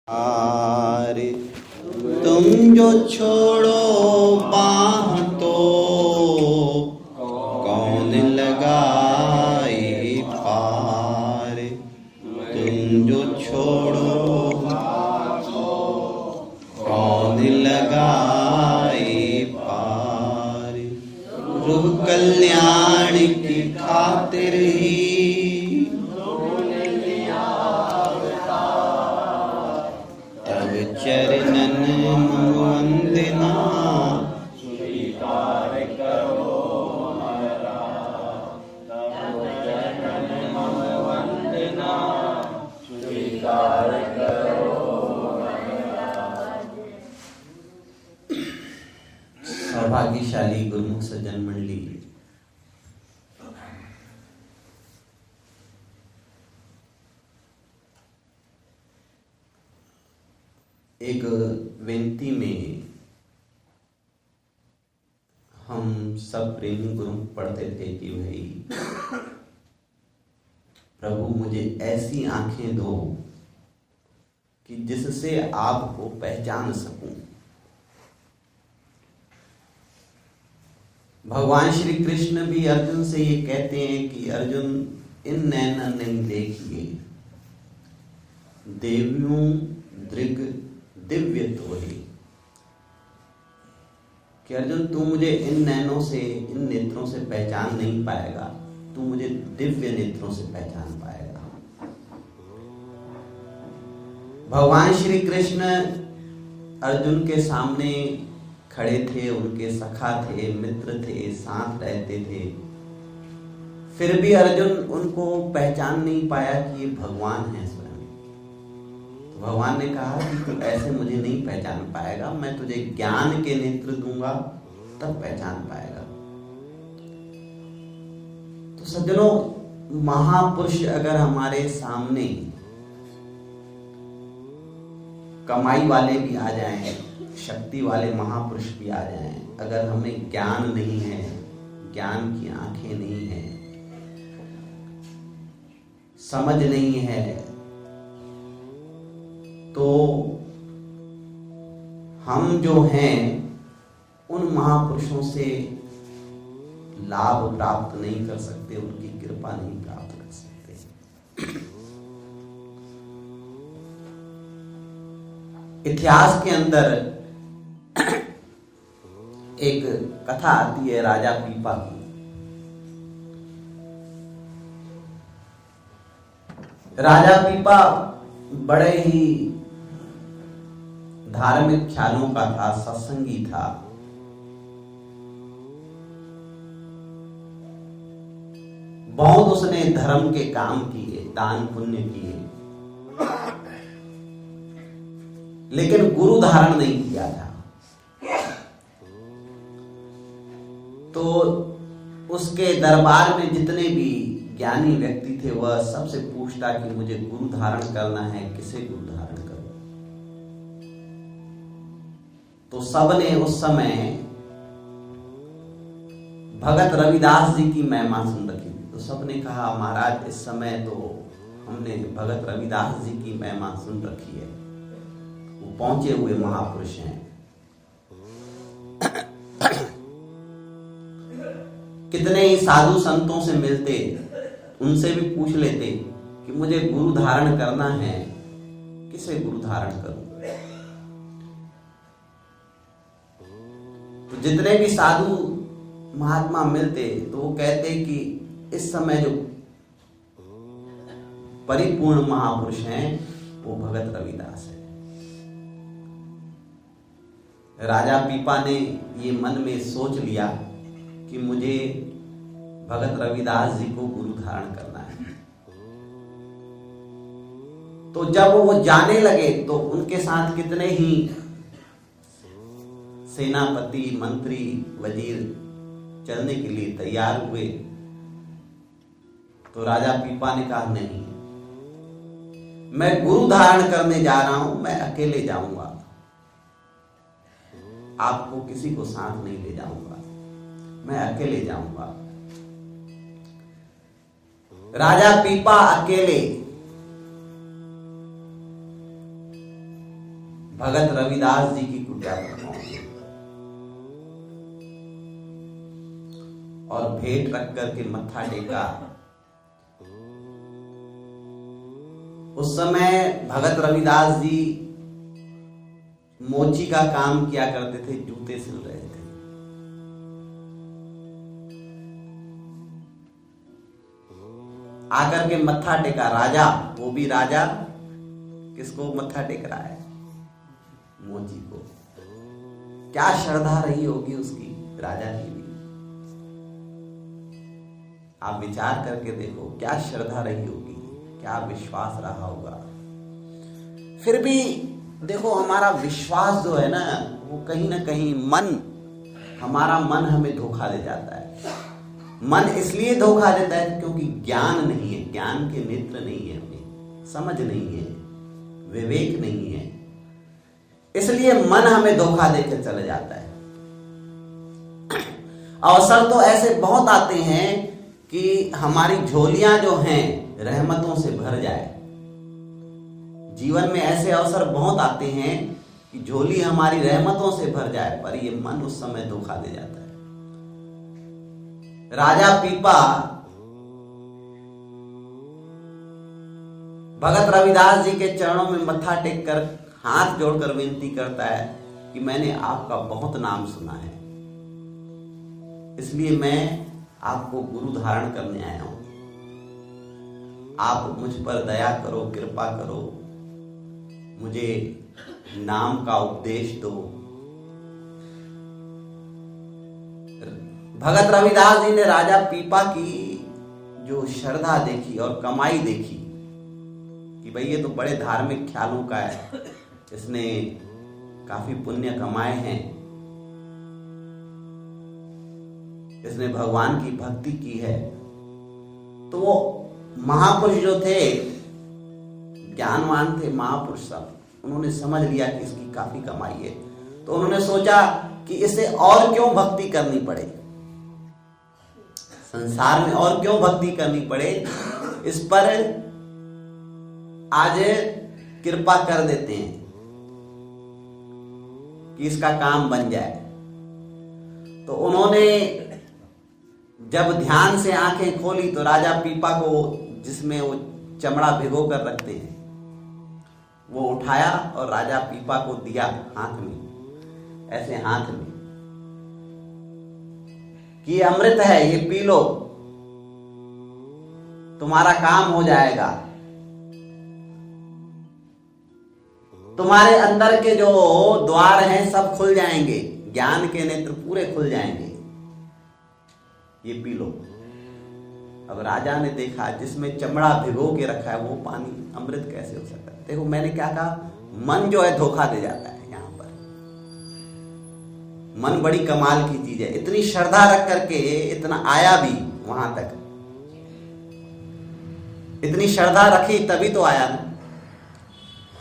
आरे तुम जो छोड़ो बाह तो कौन लगाए पार। तुम जो छोड़ो कौन लगाए पार। रूह कल्याण की खातिर ही चरणन वंदना स्वीकार करो हमारा। तब चरणन वंदना स्वीकार करो हमारा। सौभाग्यशाली गुरुमुख सज्जन मंडली, एक विनती में हम सब प्रेमी गुरु पढ़ते थे कि भाई प्रभु मुझे ऐसी आंखें दो कि जिससे आपको पहचान सकूं। भगवान श्री कृष्ण भी अर्जुन से ये कहते हैं कि अर्जुन इन नैना नहीं देखिए, देवियों दृग दिव्य तो ही। कि अर्जुन तू मुझे इन नैनों से, इन नेत्रों से पहचान नहीं पाएगा, तू मुझे दिव्य नेत्रों से पहचान पाएगा। भगवान श्री कृष्ण अर्जुन के सामने खड़े थे, उनके सखा थे, मित्र थे, साथ रहते थे, फिर भी अर्जुन उनको पहचान नहीं पाया कि ये भगवान है। भगवान ने कहा कि तू ऐसे मुझे नहीं पहचान पाएगा, मैं तुझे ज्ञान के नेत्र दूंगा तब पहचान पाएगा। तो सज्जनों, महापुरुष अगर हमारे सामने कमाई वाले भी आ जाएं, शक्ति वाले महापुरुष भी आ जाएं, अगर हमें ज्ञान नहीं है, ज्ञान की आंखें नहीं है, समझ नहीं है, तो हम जो हैं उन महापुरुषों से लाभ प्राप्त नहीं कर सकते, उनकी कृपा नहीं प्राप्त कर सकते। इतिहास के अंदर एक कथा आती है राजा पीपा की। राजा पीपा बड़े ही धार्मिक ख्यालों का था, सत्संगी था। बहुत उसने धर्म के काम किए, दान पुण्य किए, लेकिन गुरु धारण नहीं किया था। तो उसके दरबार में जितने भी ज्ञानी व्यक्ति थे वह सबसे पूछता कि मुझे गुरु धारण करना है, किसे गुरु धारण करूं। तो सबने उस समय भगत रविदास जी की महिमा सुन रखी थी। तो सबने कहा महाराज इस समय तो हमने भगत रविदास जी की महिमा सुन रखी है, वो पहुंचे हुए महापुरुष हैं। कितने ही साधु संतों से मिलते, उनसे भी पूछ लेते कि मुझे गुरु धारण करना है, किसे गुरु धारण करूं। तो जितने भी साधु महात्मा मिलते तो वो कहते कि इस समय जो परिपूर्ण महापुरुष हैं वो भगत रविदास है। राजा पीपा ने ये मन में सोच लिया कि मुझे भगत रविदास जी को गुरु धारण करना है। तो जब वो जाने लगे तो उनके साथ कितने ही सेनापति, मंत्री, वजीर चलने के लिए तैयार हुए। तो राजा पीपा ने कहा नहीं, मैं गुरु धारण करने जा रहा हूं, मैं अकेले जाऊंगा, आपको किसी को साथ नहीं ले जाऊंगा, मैं अकेले जाऊंगा। राजा पीपा अकेले भगत रविदास जी की कुटिया पर पहुंचे और भेंट रख करके मत्था टेका। उस समय भगत रविदास जी मोची का काम किया करते थे, जूते सिल रहे थे। आकर के मत्था टेका राजा, वो भी राजा किसको मत्था टेक रहा है? मोची को। क्या श्रद्धा रही होगी उसकी, राजा की भी। आप विचार करके देखो, क्या श्रद्धा रही होगी, क्या विश्वास रहा होगा। फिर भी देखो, हमारा विश्वास जो है ना, वो कहीं ना कहीं हमारा मन हमें धोखा दे जाता है। मन इसलिए धोखा देता है क्योंकि ज्ञान नहीं है, ज्ञान के नेत्र नहीं है, हमें समझ नहीं है, विवेक नहीं है, इसलिए मन हमें धोखा देकर चले जाता है। अवसर तो ऐसे बहुत आते हैं कि हमारी झोलियां जो हैं रहमतों से भर जाए। जीवन में ऐसे अवसर बहुत आते हैं कि झोली हमारी रहमतों से भर जाए, पर ये मन उस समय धोखा दे जाता है। राजा पीपा भगत रविदास जी के चरणों में मत्था टेक कर हाथ जोड़कर विनती करता है कि मैंने आपका बहुत नाम सुना है, इसलिए मैं आपको गुरु धारण करने आया हूं। आप मुझ पर दया करो, कृपा करो, मुझे नाम का उपदेश दो। भगत रविदास जी ने राजा पीपा की जो श्रद्धा देखी और कमाई देखी कि भाई ये तो बड़े धार्मिक ख्यालों का है, इसने काफी पुण्य कमाए हैं, इसने भगवान की भक्ति की है। तो वो महापुरुष जो थे, ज्ञानवान थे महापुरुष सब, उन्होंने समझ लिया कि इसकी काफी कमाई है। तो उन्होंने सोचा कि इसे और क्यों भक्ति करनी पड़े, संसार में और क्यों भक्ति करनी पड़े, इस पर आज कृपा कर देते हैं कि इसका काम बन जाए। तो उन्होंने जब ध्यान से आंखें खोली तो राजा पीपा को, जिसमें वो चमड़ा भिगो कर रखते हैं, वो उठाया और राजा पीपा को दिया हाथ में, ऐसे हाथ में कि ये अमृत है, ये पी लो, तुम्हारा काम हो जाएगा, तुम्हारे अंदर के जो द्वार हैं सब खुल जाएंगे, ज्ञान के नेत्र पूरे खुल जाएंगे, ये पी लो। अब राजा ने देखा जिसमें चमड़ा भिगो के रखा है वो पानी अमृत कैसे हो सकता है। देखो मैंने क्या कहा, मन जो है धोखा दे जाता है। यहां पर मन बड़ी कमाल की चीज है। इतनी श्रद्धा रख करके इतना आया भी वहां तक, इतनी श्रद्धा रखी तभी तो आया ना,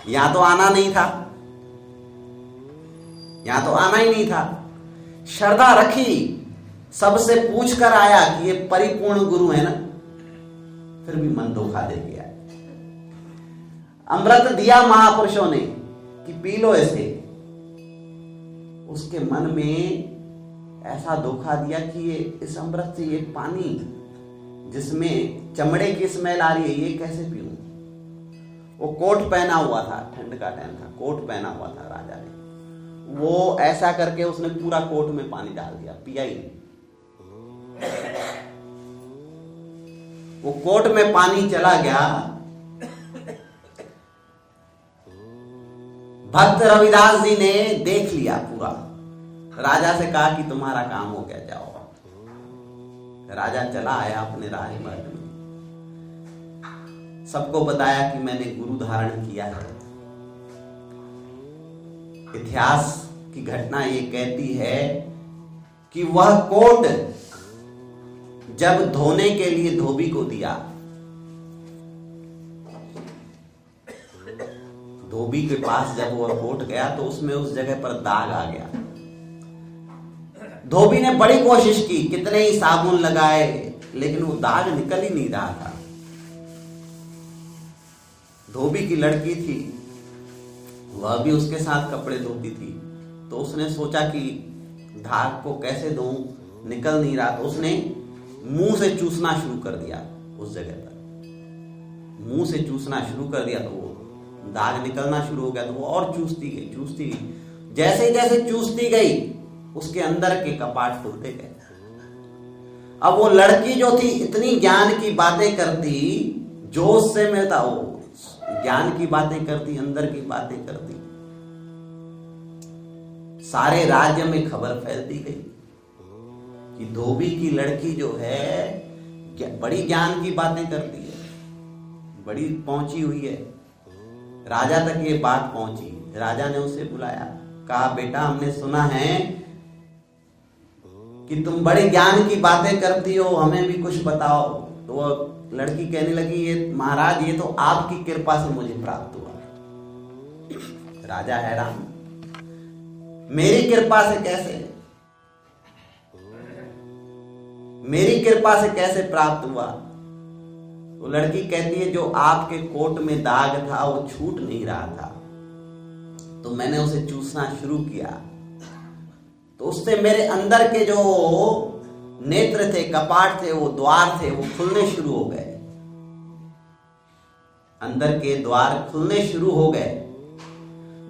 यहां तो आना नहीं था, यहां तो आना ही नहीं था। श्रद्धा रखी, सबसे पूछ कर आया कि ये परिपूर्ण गुरु है ना, फिर भी मन धोखा दे गया। अमृत दिया महापुरुषों ने कि पी लो इसे, उसके मन में ऐसा धोखा दिया कि ये इस अमृत से, ये पानी जिसमें चमड़े की स्मेल आ रही है, ये कैसे पीऊं। वो कोट पहना हुआ था, ठंड का टाइम था, कोट पहना हुआ था राजा ने, वो ऐसा करके उसने पूरा कोट में पानी डाल दिया, पिया ही नहीं। वो कोट में पानी चला गया। भक्त रविदास जी ने देख लिया पूरा, राजा से कहा कि तुम्हारा काम हो गया, जाओ। राजा चला आया अपने राजमहल में, सबको बताया कि मैंने गुरु धारण किया है। इतिहास की घटना ये कहती है कि वह कोट जब धोने के लिए धोबी को दिया, धोबी के पास जब वह कोट गया तो उसमें उस जगह पर दाग आ गया। धोबी ने बड़ी कोशिश की, कितने ही साबुन लगाए, लेकिन वो दाग निकल ही नहीं रहा था। धोबी की लड़की थी, वह भी उसके साथ कपड़े धोती थी। तो उसने सोचा कि धाग को कैसे धोऊं, निकल नहीं रहा। तो उसने मुंह से चूसना शुरू कर दिया उस जगह पर, मुंह से चूसना शुरू कर दिया। तो वो दाग निकलना शुरू हो गया। तो वो और चूसती गई। जैसे जैसे चूसती गई उसके अंदर के कपाट खुलते गए। अब वो लड़की जो थी इतनी ज्ञान की बातें करती, जोश से मिलता, वो ज्ञान की बातें करती, अंदर की बातें करती, सारे राज्य में खबर फैलती गई कि धोबी की लड़की जो है बड़ी ज्ञान की बातें करती है, बड़ी पहुंची हुई है। राजा तक ये बात पहुंची। राजा ने उसे बुलाया, कहा बेटा हमने सुना है कि तुम बड़े ज्ञान की बातें करती हो, हमें भी कुछ बताओ। तो वो लड़की कहने लगी, ये महाराज ये तो आपकी कृपा से मुझे प्राप्त हुआ। राजा हैरान, मेरी कृपा से कैसे, मेरी कृपा से कैसे प्राप्त हुआ? वो लड़की कहती है, जो आपके कोट में दाग था वो छूट नहीं रहा था, तो मैंने उसे चूसना शुरू किया। तो उससे मेरे अंदर के जो नेत्र थे, कपाट थे, वो द्वार थे, वो खुलने शुरू हो गए। अंदर के द्वार खुलने शुरू हो गए।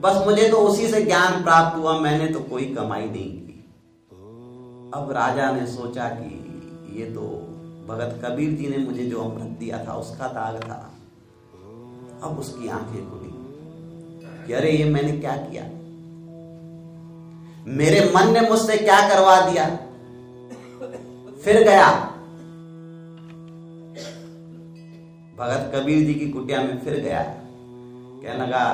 बस मुझे तो उसी से ज्ञान प्राप्त हुआ, मैंने तो कोई कमाई नहीं की। अब राजा ने सोचा कि ये तो भगत कबीर जी ने मुझे जो अमृत दिया था उसका दाग था। अब उसकी आंखें खुली कि अरे ये मैंने क्या किया, मेरे मन ने मुझसे क्या करवा दिया। फिर गया भगत कबीर जी की कुटिया में, फिर गया, कहने लगा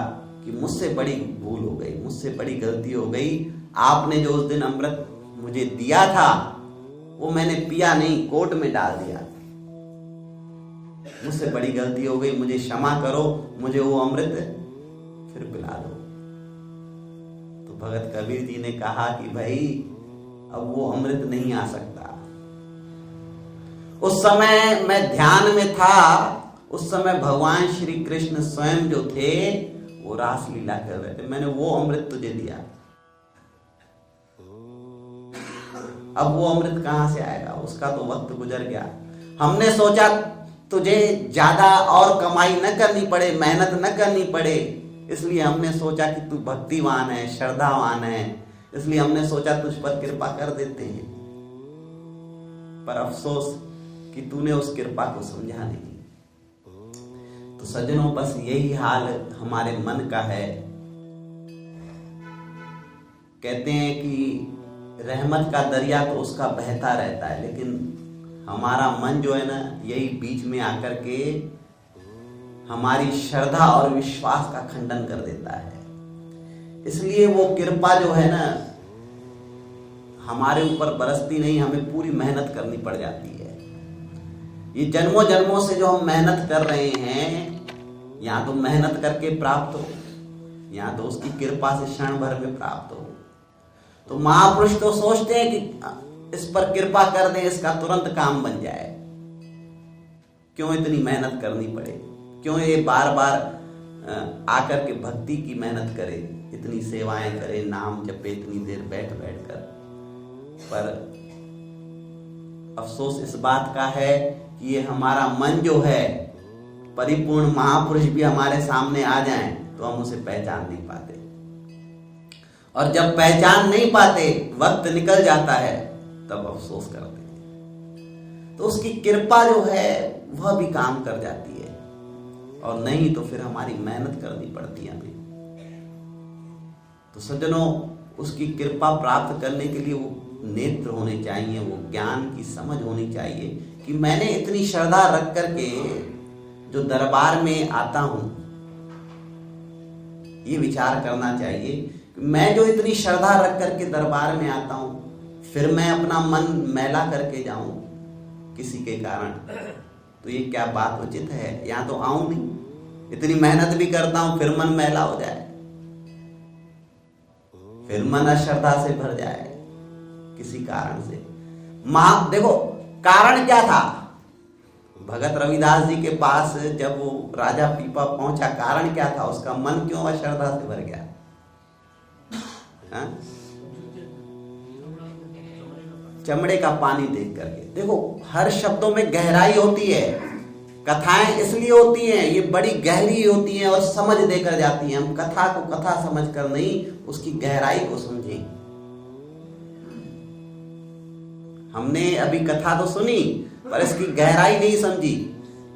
कि मुझसे बड़ी भूल हो गई, मुझसे बड़ी गलती हो गई। आपने जो उस दिन अमृत मुझे दिया था वो मैंने पिया नहीं, कोट में डाल दिया। मुझसे बड़ी गलती हो गई, मुझे क्षमा करो, मुझे वो अमृत फिर पिला दो। तो भगत कबीर जी ने कहा कि भाई अब वो अमृत नहीं आ सकता। उस समय मैं ध्यान में था, उस समय भगवान श्री कृष्ण स्वयं जो थे वो रास लीला कर रहे थे, मैंने वो अमृत तुझे दिया। अब वो अमृत कहां से आएगा, उसका तो वक्त गुजर गया। हमने सोचा तुझे ज्यादा और कमाई न करनी पड़े, मेहनत न करनी पड़े, इसलिए हमने सोचा कि तू भक्तिवान है, श्रद्धावान है, इसलिए हमने सोचा तुझ पर कृपा कर देते हैं। पर अफसोस कि तूने उस कृपा को समझा नहीं। तो सज्जनों, बस यही हाल हमारे मन का है। कहते हैं कि रहमत का दरिया तो उसका बहता रहता है, लेकिन हमारा मन जो है ना, यही बीच में आकर के हमारी श्रद्धा और विश्वास का खंडन कर देता है। इसलिए वो कृपा जो है ना हमारे ऊपर बरसती नहीं, हमें पूरी मेहनत करनी पड़ जाती है। ये जन्मों जन्मों से जो हम मेहनत कर रहे हैं, या तो मेहनत करके प्राप्त हो, या तो उसकी कृपा से क्षण भर में प्राप्त हो। तो महापुरुष तो सोचते हैं कि इस पर कृपा कर दे, इसका तुरंत काम बन जाए। क्यों इतनी मेहनत करनी पड़े, क्यों ये बार बार आकर के भक्ति की मेहनत करे, इतनी सेवाएं करे, नाम जपे इतनी देर बैठ बैठ कर। पर अफसोस इस बात का है कि ये हमारा मन जो है, परिपूर्ण महापुरुष भी हमारे सामने आ जाएं तो हम उसे पहचान नहीं पाते, और जब पहचान नहीं पाते, वक्त निकल जाता है, तब अफसोस करते हैं। तो उसकी कृपा जो है वह भी काम कर जाती है, और नहीं तो फिर हमारी मेहनत करनी पड़ती है हमें। तो सज्जनों, उसकी कृपा प्राप्त करने के लिए वो नेत्र होने चाहिए, वो ज्ञान की समझ होनी चाहिए कि मैंने इतनी श्रद्धा रख करके जो दरबार में आता हूं, ये विचार करना चाहिए कि मैं जो इतनी श्रद्धा रख करके दरबार में आता हूं, फिर मैं अपना मन मैला करके जाऊं किसी के कारण, तो ये क्या बात उचित है? या तो आऊं नहीं, इतनी मेहनत भी करता हूं, फिर मन मैला हो जाए, फिर मन अश्रद्धा से भर जाए किसी कारण से। देखो कारण क्या था? भगत रविदास जी के पास जब वो राजा पीपा पहुंचा, कारण क्या था? उसका मन क्यों अश्रद्धा से भर गया? हाँ? चमड़े का पानी देख करके। देखो, हर शब्दों में गहराई होती है। कथाएं इसलिए होती हैं, ये बड़ी गहरी होती हैं और समझ देकर जाती हैं। हम कथा को कथा समझकर नहीं, उसकी गहराई को समझें। हमने अभी कथा तो सुनी, पर इसकी गहराई नहीं समझी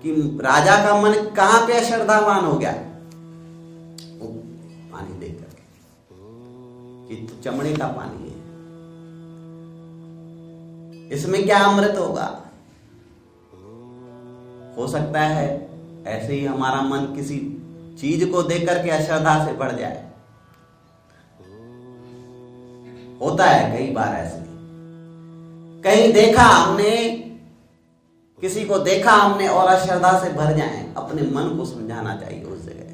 कि राजा का मन कहां पे अश्रद्धावान हो गया। वो पानी देख करके कि तो चमड़े का पानी है, इसमें क्या अमृत होगा? हो सकता है ऐसे ही हमारा मन किसी चीज को देख करके अश्रद्धा से बढ़ जाए। होता है कई बार ऐसे। कहीं देखा हमने, किसी को देखा हमने और अश्रद्धा से भर जाए, अपने मन को समझाना चाहिए उस जगह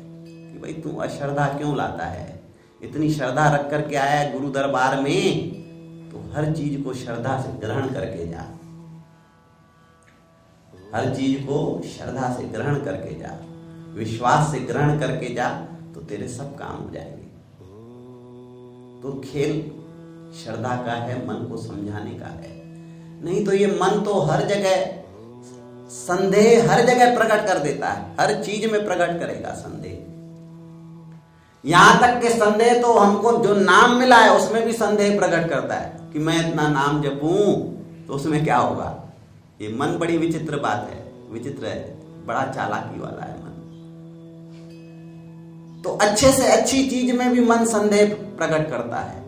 कि भाई तू अश्रद्धा क्यों लाता है? इतनी श्रद्धा रख करके आया है गुरु दरबार में, तो हर चीज को श्रद्धा से ग्रहण करके जा। हर चीज को श्रद्धा से ग्रहण करके जा, विश्वास से ग्रहण करके जा, तो तेरे सब काम हो जाएंगे। तो खेल श्रद्धा का है, मन को समझाने का है। नहीं तो ये मन तो हर जगह संदेह, हर जगह प्रकट कर देता है, हर चीज में प्रकट करेगा संदेह। यहां तक के संदेह तो हमको जो नाम मिला है उसमें भी संदेह प्रकट करता है कि मैं इतना नाम जपूं तो उसमें क्या होगा। ये मन बड़ी विचित्र बात है, विचित्र है, बड़ा चालाकी वाला है मन। तो अच्छे से अच्छी चीज में भी मन संदेह प्रकट करता है,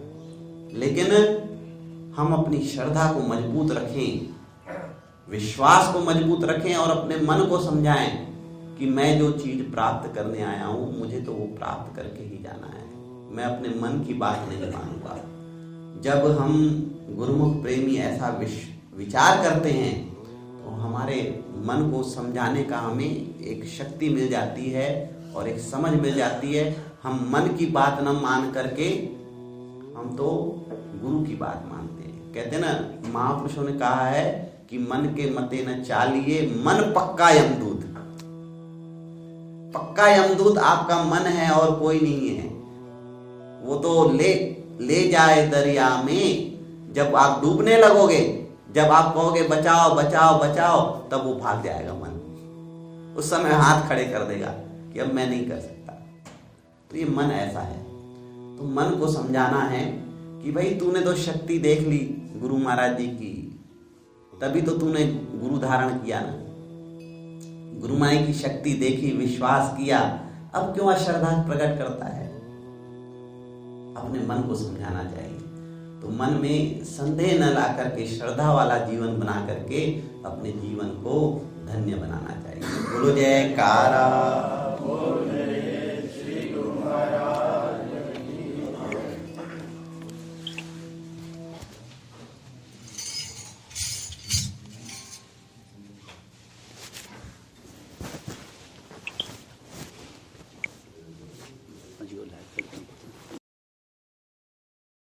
लेकिन हम अपनी श्रद्धा को मजबूत रखें, विश्वास को मजबूत रखें और अपने मन को समझाएं कि मैं जो चीज प्राप्त करने आया हूं, मुझे तो वो प्राप्त करके ही जाना है। मैं अपने मन की बात नहीं मानूंगा। जब हम गुरुमुख प्रेमी ऐसा विचार करते हैं तो हमारे मन को समझाने का हमें एक शक्ति मिल जाती है और एक समझ मिल जाती है। हम मन की बात न मान करके हम तो गुरु की बात मानते हैं। कहते ना, महापुरुषों ने कहा है कि मन के मते न चालिए, मन पक्का यमदूत। पक्का यमदूत आपका मन है और कोई नहीं है। वो तो ले जाए दरिया में। जब आप डूबने लगोगे, जब आप कहोगे बचाओ बचाओ बचाओ, तब वो भाग जाएगा मन। उस समय हाथ खड़े कर देगा कि अब मैं नहीं कर सकता। तो ये मन ऐसा है। तो मन को समझाना है कि भाई तूने तो शक्ति देख ली गुरु महाराज जी की, तभी तो तूने गुरु धारण किया ना। गुरु माई की शक्ति देखी, विश्वास किया, अब क्यों अश्रद्धा प्रकट करता है? अपने मन को समझाना चाहिए। तो मन में संदेह न ला करके श्रद्धा वाला जीवन बना करके अपने जीवन को धन्य बनाना चाहिए। बोलो जयकारा।